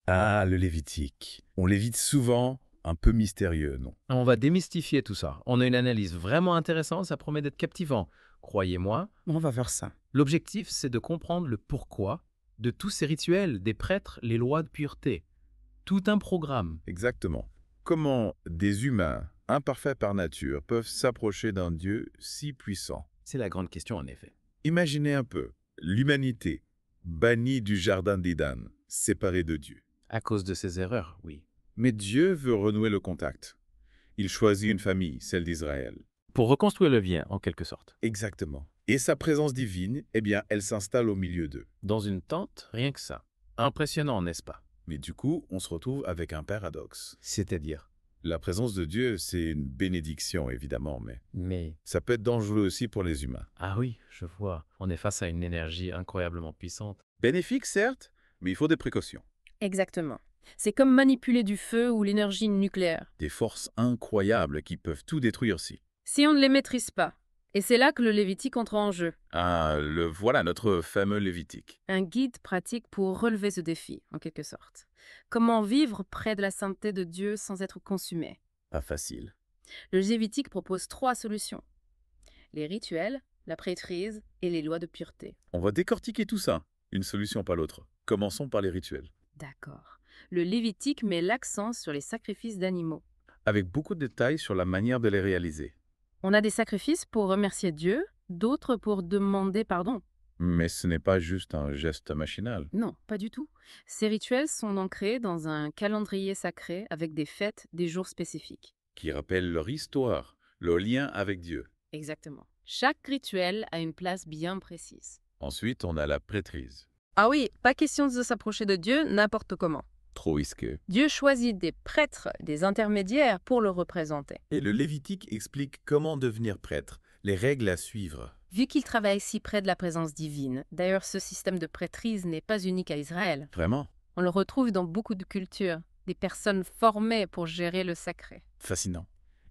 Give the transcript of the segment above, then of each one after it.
Ah, le Lévitique. On l'évite souvent, un peu mystérieux, non? On va démystifier tout ça. On a une analyse vraiment intéressante, ça promet d'être captivant. Croyez-moi, On va faire ça. l'objectif, c'est de comprendre le pourquoi de tous ces rituels, des prêtres, les lois de pureté. Tout un programme. Exactement. Comment des humains, imparfaits par nature, peuvent s'approcher d'un Dieu si puissant? C'est la grande question, en effet. Imaginez un peu, l'humanité, bannie du jardin d'Éden, séparée de Dieu. À cause de ces erreurs, oui. Mais Dieu veut renouer le contact. Il choisit une famille, celle d'Israël. Pour reconstruire le lien, en quelque sorte. Exactement. Et sa présence divine, eh bien, elle s'installe au milieu d'eux. Dans une tente, rien que ça. Impressionnant, n'est-ce pas? Mais du coup, on se retrouve avec un paradoxe. C'est-à-dire. La présence de Dieu, c'est une bénédiction, évidemment, mais Mais. ça peut être dangereux aussi pour les humains. Ah oui, je vois. On est face à une énergie incroyablement puissante. Bénéfique, certes, mais il faut des précautions. Exactement. C'est comme manipuler du feu ou l'énergie nucléaire. Des forces incroyables qui peuvent tout détruire si. Si on ne les maîtrise pas. Et c'est là que le Lévitique entre en jeu. Ah, voilà notre fameux Lévitique. Un guide pratique pour relever ce défi, en quelque sorte. Comment vivre près de la sainteté de Dieu sans être consumé. Pas facile. Le Lévitique propose 3 solutions. Les rituels, la prêtrise et les lois de pureté. On va décortiquer tout ça. Une solution pas l'autre. Commençons par les rituels. D'accord. Le Lévitique met l'accent sur les sacrifices d'animaux. Avec beaucoup de détails sur la manière de les réaliser. On a des sacrifices pour remercier Dieu, d'autres pour demander pardon. Mais ce n'est pas juste un geste machinal. Non, pas du tout. Ces rituels sont ancrés dans un calendrier sacré avec des fêtes, des jours spécifiques. Qui rappellent leur histoire, leur lien avec Dieu. Exactement. Chaque rituel a une place bien précise. Ensuite, on a la prêtrise. Ah oui, pas question de s'approcher de Dieu n'importe comment. Trop risqué. Dieu choisit des prêtres, des intermédiaires pour le représenter. Et le Lévitique explique comment devenir prêtre, les règles à suivre. Vu qu'il travaille si près de la présence divine, d'ailleurs ce système de prêtrise n'est pas unique à Israël. Vraiment? On le retrouve dans beaucoup de cultures, des personnes formées pour gérer le sacré. Fascinant.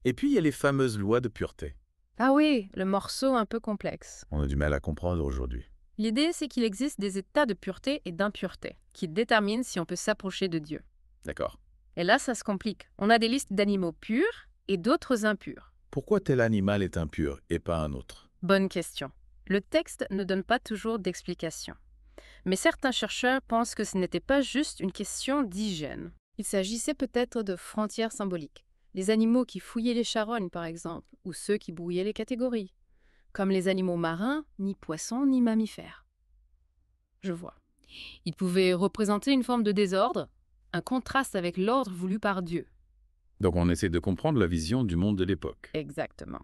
Et puis, il y a les fameuses lois de pureté. Ah oui, le morceau un peu complexe. On a du mal à comprendre aujourd'hui. L'idée, c'est qu'il existe des états de pureté et d'impureté qui déterminent si on peut s'approcher de Dieu. D'accord. Et là, ça se complique. On a des listes d'animaux purs et d'autres impurs. Pourquoi tel animal est impur et pas un autre? Bonne question. Le texte ne donne pas toujours d'explication. Mais certains chercheurs pensent que ce n'était pas juste une question d'hygiène. Il s'agissait peut-être de frontières symboliques. Les animaux qui fouillaient les charognes, par exemple, ou ceux qui brouillaient les catégories. Comme les animaux marins, ni poissons, ni mammifères. Je vois. Ils pouvaient représenter une forme de désordre, un contraste avec l'ordre voulu par Dieu. Donc on essaie de comprendre la vision du monde de l'époque. Exactement.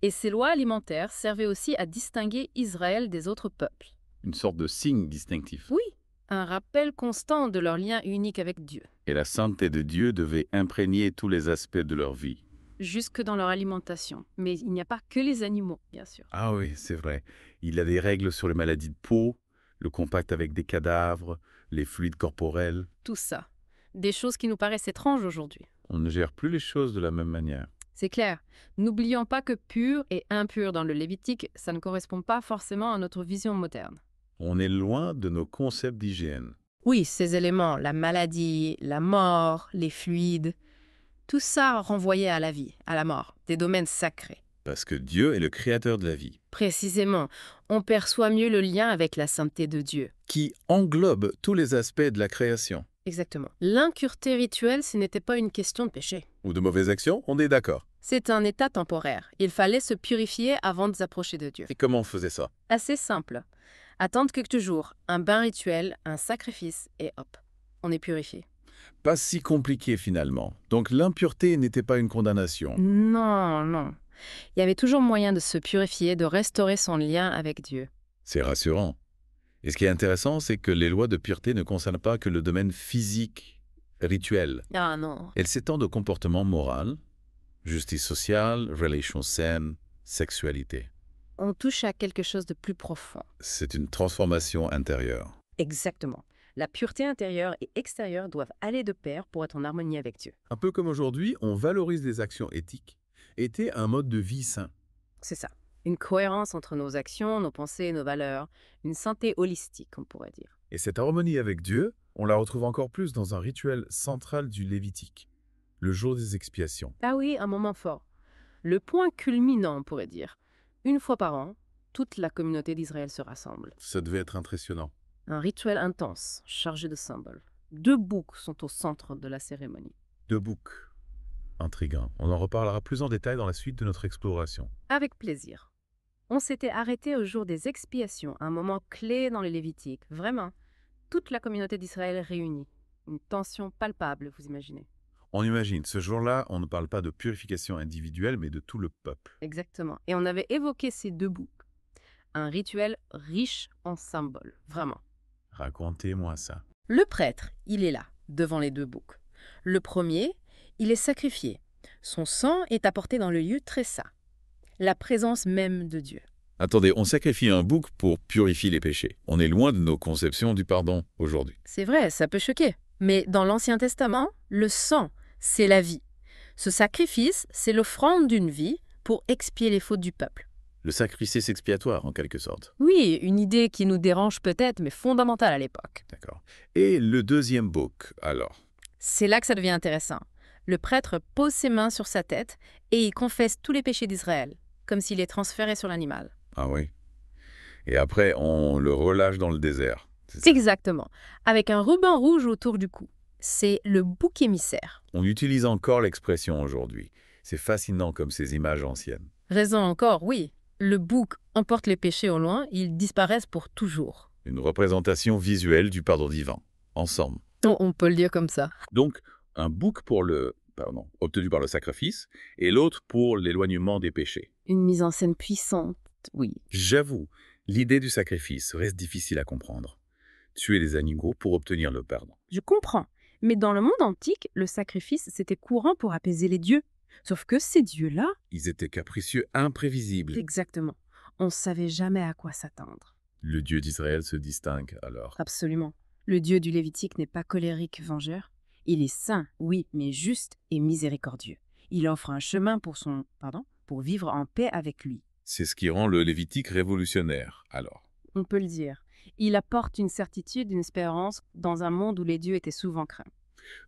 Et ces lois alimentaires servaient aussi à distinguer Israël des autres peuples. Une sorte de signe distinctif. Oui, un rappel constant de leur lien unique avec Dieu, Et la sainteté de Dieu devait imprégner tous les aspects de leur vie. jusque dans leur alimentation. Mais il n'y a pas que les animaux, bien sûr. Ah oui, c'est vrai. Il y a des règles sur les maladies de peau, le contact avec des cadavres, les fluides corporels. Tout ça. Des choses qui nous paraissent étranges aujourd'hui. On ne gère plus les choses de la même manière. C'est clair. N'oublions pas que pur et impur dans le Lévitique, ça ne correspond pas forcément à notre vision moderne. On est loin de nos concepts d'hygiène. Oui, ces éléments, la maladie, la mort, les fluides, tout ça renvoyait à la vie, à la mort, des domaines sacrés. Parce que Dieu est le créateur de la vie, Précisément, on perçoit mieux le lien avec la sainteté de Dieu. qui englobe tous les aspects de la création. Exactement. L'impureté rituelle, ce n'était pas une question de péché. Ou de mauvaises actions, on est d'accord. C'est un état temporaire. Il fallait se purifier avant de s'approcher de Dieu. Et comment on faisait ça? Assez simple. Attendre quelques jours, un bain rituel, un sacrifice, et hop, on est purifié. Pas si compliqué finalement. Donc l'impureté n'était pas une condamnation. Non, non. Il y avait toujours moyen de se purifier, de restaurer son lien avec Dieu. C'est rassurant. Et ce qui est intéressant, c'est que les lois de pureté ne concernent pas que le domaine physique, rituel. Ah non. Elles s'étendent au comportement moral, justice sociale, relations saines, sexualité. On touche à quelque chose de plus profond. C'est une transformation intérieure. Exactement. La pureté intérieure et extérieure doivent aller de pair pour être en harmonie avec Dieu. Un peu comme aujourd'hui, on valorise des actions éthiques, était un mode de vie sain. C'est ça. Une cohérence entre nos actions, nos pensées et nos valeurs. Une santé holistique, on pourrait dire. Et cette harmonie avec Dieu, On la retrouve encore plus dans un rituel central du Lévitique, le jour des expiations. Ah oui, un moment fort. Le point culminant, on pourrait dire. Une fois par an, toute la communauté d'Israël se rassemble. Ça devait être impressionnant. Un rituel intense, chargé de symboles. 2 boucs sont au centre de la cérémonie. 2 boucs. Intriguant. On en reparlera plus en détail dans la suite de notre exploration. Avec plaisir. On s'était arrêté au jour des expiations, un moment clé dans les Lévitiques. Vraiment, toute la communauté d'Israël réunie. Une tension palpable, vous imaginez. On imagine, ce jour-là, on ne parle pas de purification individuelle, mais de tout le peuple. Exactement. Et on avait évoqué ces 2 boucs. Un rituel riche en symboles, vraiment. Racontez-moi ça. Le prêtre, il est là, devant les 2 boucs. Le premier, il est sacrifié. Son sang est apporté dans le lieu très saint, la présence même de Dieu. Attendez, on sacrifie un bouc pour purifier les péchés. On est loin de nos conceptions du pardon aujourd'hui. C'est vrai, ça peut choquer. Mais dans l'Ancien Testament, le sang, c'est la vie. Ce sacrifice, c'est l'offrande d'une vie pour expier les fautes du peuple. Le sacrifice expiatoire, en quelque sorte. Oui, une idée qui nous dérange peut-être, mais fondamentale à l'époque. D'accord. Et le deuxième bouc, alors? C'est là que ça devient intéressant. Le prêtre pose ses mains sur sa tête et il confesse tous les péchés d'Israël, comme s'il les transférait sur l'animal. Ah oui. Et après, on le relâche dans le désert. C'est ça. Exactement, avec un ruban rouge autour du cou. C'est le bouc émissaire. On utilise encore l'expression aujourd'hui. C'est fascinant comme ces images anciennes. Raison encore, oui. Le bouc emporte les péchés au loin, ils disparaissent pour toujours. Une représentation visuelle du pardon divin. Ensemble. On peut le dire comme ça. Donc, un bouc pour obtenu par le sacrifice, et l'autre pour l'éloignement des péchés. Une mise en scène puissante, oui. J'avoue, l'idée du sacrifice reste difficile à comprendre. Tuer les animaux pour obtenir le pardon. Je comprends. Mais dans le monde antique, le sacrifice, c'était courant pour apaiser les dieux. Sauf que ces dieux-là... Ils étaient capricieux, imprévisibles. Exactement. On ne savait jamais à quoi s'attendre. Le Dieu d'Israël se distingue alors. Absolument. Le Dieu du Lévitique n'est pas colérique, vengeur. Il est saint, oui, mais juste et miséricordieux. Il offre un chemin pour vivre en paix avec lui. C'est ce qui rend le Lévitique révolutionnaire, alors. On peut le dire. Il apporte une certitude, une espérance dans un monde où les dieux étaient souvent craints.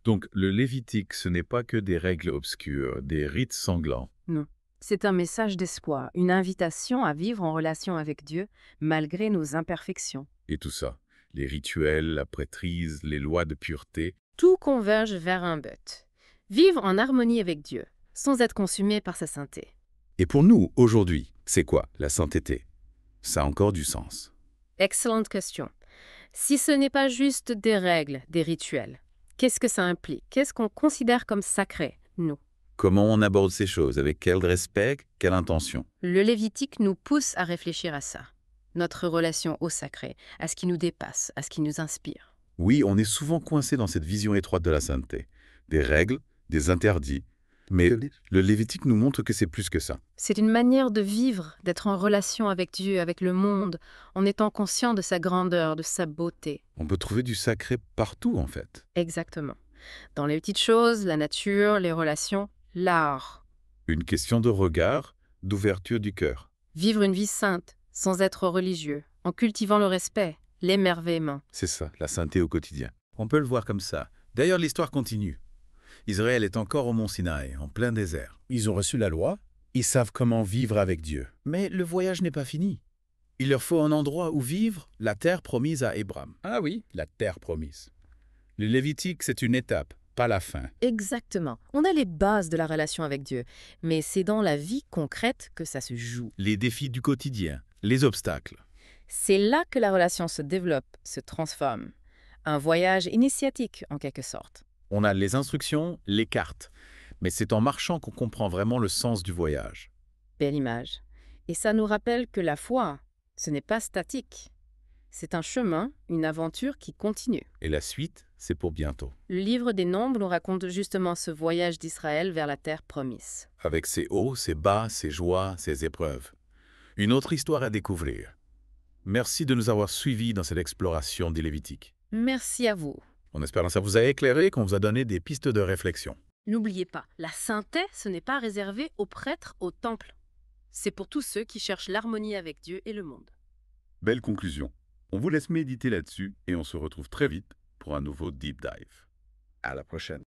Donc, le Lévitique, ce n'est pas que des règles obscures, des rites sanglants. Non. C'est un message d'espoir, une invitation à vivre en relation avec Dieu malgré nos imperfections. Et tout ça, les rituels, la prêtrise, les lois de pureté. Tout converge vers un but. Vivre en harmonie avec Dieu, sans être consumé par sa sainteté. Et pour nous, aujourd'hui, c'est quoi la sainteté? Ça a encore du sens. Excellente question. Si ce n'est pas juste des règles, des rituels, qu'est-ce que ça implique? Qu'est-ce qu'on considère comme sacré, nous? Comment on aborde ces choses? Avec quel respect? Quelle intention? Le Lévitique nous pousse à réfléchir à ça. Notre relation au sacré, à ce qui nous dépasse, à ce qui nous inspire. Oui, on est souvent coincé dans cette vision étroite de la sainteté. Des règles, des interdits. Mais le Lévitique nous montre que c'est plus que ça. C'est une manière de vivre, d'être en relation avec Dieu, avec le monde, en étant conscient de sa grandeur, de sa beauté. On peut trouver du sacré partout, en fait. Exactement. Dans les petites choses, la nature, les relations, l'art. Une question de regard, d'ouverture du cœur. Vivre une vie sainte, sans être religieux, en cultivant le respect, l'émerveillement. C'est ça, la sainteté au quotidien. On peut le voir comme ça. D'ailleurs, l'histoire continue. Israël est encore au mont Sinaï, en plein désert. Ils ont reçu la loi, ils savent comment vivre avec Dieu. Mais le voyage n'est pas fini. Il leur faut un endroit où vivre, la terre promise à Abraham. Ah oui, la terre promise. Le Lévitique, c'est une étape, pas la fin. Exactement. On a les bases de la relation avec Dieu, mais c'est dans la vie concrète que ça se joue. Les défis du quotidien, les obstacles. C'est là que la relation se développe, se transforme. Un voyage initiatique, en quelque sorte. On a les instructions, les cartes. Mais c'est en marchant qu'on comprend vraiment le sens du voyage. Belle image. Et ça nous rappelle que la foi, ce n'est pas statique. C'est un chemin, une aventure qui continue. Et la suite, c'est pour bientôt. Le livre des Nombres nous raconte justement ce voyage d'Israël vers la terre promise. Avec ses hauts, ses bas, ses joies, ses épreuves. Une autre histoire à découvrir. Merci de nous avoir suivis dans cette exploration des Lévitiques. Merci à vous. En espérant que ça vous a éclairé, qu'on vous a donné des pistes de réflexion. N'oubliez pas, la sainteté, ce n'est pas réservé aux prêtres, au temple. C'est pour tous ceux qui cherchent l'harmonie avec Dieu et le monde. Belle conclusion. On vous laisse méditer là-dessus et on se retrouve très vite pour pour un nouveau Deep Dive. À la prochaine.